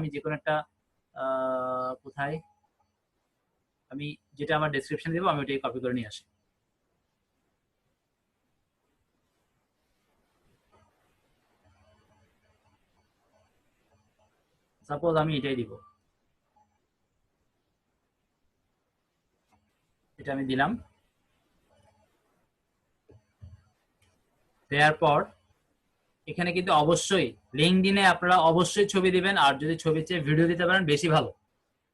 আমি যে কোনো একটা কোথায় আমি যেটা আমার ডেসক্রিপশন দেবো আমি ওটাই কপি করে নিয়ে আসি। সাপোজ আমি এটাই দিব, এটা আমি দিলাম। দেওয়ার পর এখানে কিন্তু অবশ্যই লিঙ্কডইনে আপনারা অবশ্যই ছবি দিবেন, আর যদি ছবি চেয়ে ভিডিও দিতে পারেন বেশি ভালো,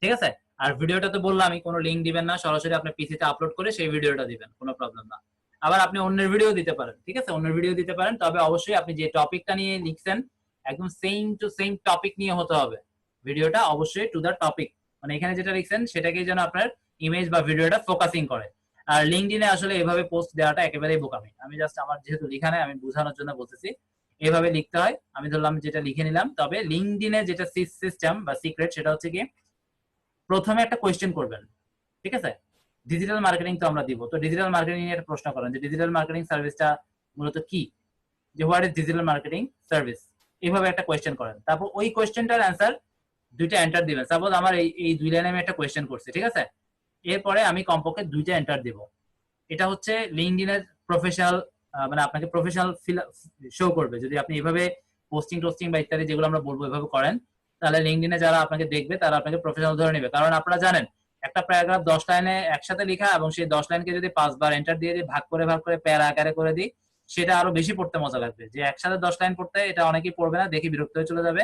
ঠিক আছে। আর ভিডিওটা তো বললাম আমি, কোনো লিঙ্ক দিবেন না, সরাসরি আপনার পিসিতে আপলোড করে সেই ভিডিওটা দিবেন, কোনো প্রবলেম না। আবার আপনি অন্যের ভিডিও দিতে পারেন, ঠিক আছে, অন্যের ভিডিও দিতে পারেন, তবে অবশ্যই আপনি যে টপিকটা নিয়ে লিখছেন একদম সেম টু সেম টপিক নিয়ে হতে হবে ভিডিওটা, অবশ্যই টু দ্য টপিক, মানে এখানে যেটা লিখছেন সেটাকেই যেন আপনার ইমেজ বা ভিডিওটা ফোকাসিং করে। আর লিঙ্কডইনে আসলে এভাবে পোস্ট দেওয়াটা একেবারেই বোকামি, আমি জাস্ট আমার যেহেতু লেখা নেই আমি বোঝানোর জন্য বলতেছি এভাবে লিখতে হয়। আমি ধরলাম যেটা লিখে নিলাম, তবে লিঙ্কডইনে যেটা সিস্টেম বা সিক্রেট সেটা হচ্ছে কি প্রথমে একটা কোয়েশ্চেন করবেন, ঠিক আছে। ডিজিটাল মার্কেটিং তো আমরা দিব, তো ডিজিটাল মার্কেটিং এর প্রশ্ন করেন যে ডিজিটাল মার্কেটিং সার্ভিসটা মূলত কি, যে what is digital marketing service, এইভাবে একটা কোয়েশ্চেন করেন। তারপর ওই কোয়েশ্চেনটার অ্যান্সার দুইটা এন্টার দিবেন। সাপোজ আমার এই 2 লাইনে আমি একটা কোয়েশ্চেন করছি, ঠিক আছে, এরপরে আমি কমপক্ষে 2টা এন্টার দিব। এটা হচ্ছে লিঙ্কডইনের প্রফেশনাল, মানে আপনাকে প্রফেশনাল শো করবে যদি আপনি এভাবে পোস্টিং টোস্টিং বা ইত্যাদি যেগুলো আমরা বলবো এভাবে করেন, তাহলে লিঙ্কডইনে যারা আপনাকে দেখবে তারা আপনাকে প্রফেশনাল ধরে নেবে। কারণ আপনারা জানেন একটা প্যারাগ্রাফ 10 লাইনে একসাথে লেখা, এবং সেই 10 লাইনকে যদি 5 বার এন্টার দিয়ে ভাগ করে প্যারা আকারে করে দিই, সেটা আরো বেশি পড়তে মজা লাগবে। যে একসাথে 10 লাইন পড়তে এটা অনেকেই পড়বে না, দেখি বিরক্ত হয়ে চলে যাবে।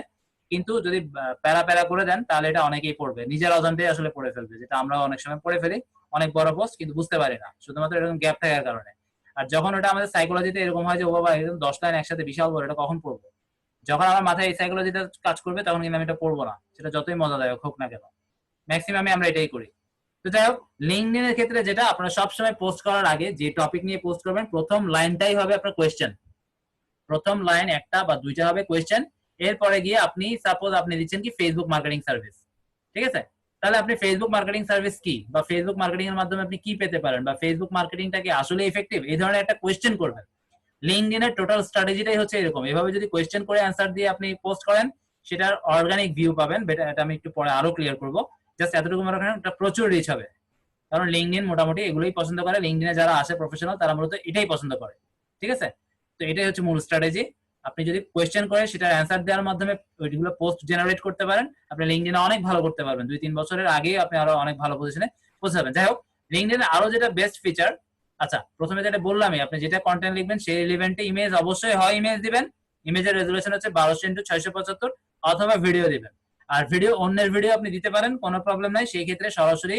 কিন্তু যদি প্যারা প্যারা করে দেন তাহলে এটা অনেকেই পড়বে, নিজের অজান্তেই আসলে পড়ে ফেলবে, যেটা আমরা অনেক সময় পড়ে ফেলি অনেক বড় পোস্ট কিন্তু বুঝতে পারি না, শুধুমাত্র এরকম গ্যাপ থাকার কারণে। আর যখন ওটা আমাদের সাইকোলজিতে এরকম হয় যে ও বাবা একদম 10 লাইন একসাথে বিশাল বড়, এটা কখন পড়বো, যখন আমার মাথায় এই সাইকোলজিটা কাজ করবে তখন কিন্তু আমি এটা পড়বো না, সেটা যতই মজাদায়ক হোক না কেন। ম্যাক্সিমামে আমরা এটাই করি। তো যাই হোক, লিঙ্কডইন এর ক্ষেত্রে যেটা আপনারা সবসময় পোস্ট করার আগে যে টপিক নিয়ে পোস্ট করবেন প্রথম লাইনটাই হবে আপনার কোয়েশ্চেন, প্রথম লাইন একটা বা দুইটা হবে কোয়েশ্চেন। এরপরে গিয়ে আপনি সাপোজ আপনি দিচ্ছেন কি ফেসবুক মার্কেটিং সার্ভিস, ঠিক আছে, তাহলে আপনি ফেসবুক মার্কেটিং সার্ভিস কি বা ফেসবুক মার্কেটিং এর মাধ্যমে আপনি কি পেতে পারেন বা ফেসবুক মার্কেটিংটা কি আসলে ইফেক্টিভ, এই ধরনের একটা কোয়েশ্চেন করবেন। লিঙ্কডইন এর টোটাল স্ট্র্যাটেজিটাই হচ্ছে এরকম, এভাবে যদি কোয়েশ্চেন করে অ্যান্সার দিয়ে আপনি পোস্ট করেন সেটার অর্গানিক ভিউ পাবেন, এটা আমি একটু পরে আরো ক্লিয়ার করবো। জাস্ট এতটুকু মনে করেন একটা প্রচুর রিচ হবে, কারণ লিঙ্কডইন মোটামুটি এগুলোই পছন্দ করে, লিঙ্কডইনে যারা আসে প্রফেশনাল তারা মূলত এটাই পছন্দ করে, ঠিক আছে। তো এটাই হচ্ছে মূল স্ট্র্যাটেজি। আপনি যদি কোয়েশ্চেন করে সেটার অ্যান্সার দেওয়ার মাধ্যমে ওইগুলো পোস্ট জেনারেট করতে পারেন, আপনি লিঙ্কডইনে অনেক ভালো করতে পারবেন, 2-3 বছরের আগেই আপনি আরো অনেক ভালো পজিশনে পৌঁছাবেন। যাই হোক, লিঙ্কডইনে আরো যেটা বেস্ট ফিচার, আচ্ছা প্রথমে যেটা বললামই, আপনি যেটা কন্টেন্ট লিখবেন সেই রিলেভেন্টে ইমেজ অবশ্যই হয় ইমেজ দিবেন, ইমেজের রেজুলেশন হচ্ছে 1200x675, অথবা ভিডিও দিবেন। আর ভিডিও অন্যের ভিডিও আপনি দিতে পারেন, কোনো প্রবলেম নাই, সেই ক্ষেত্রে সরাসরি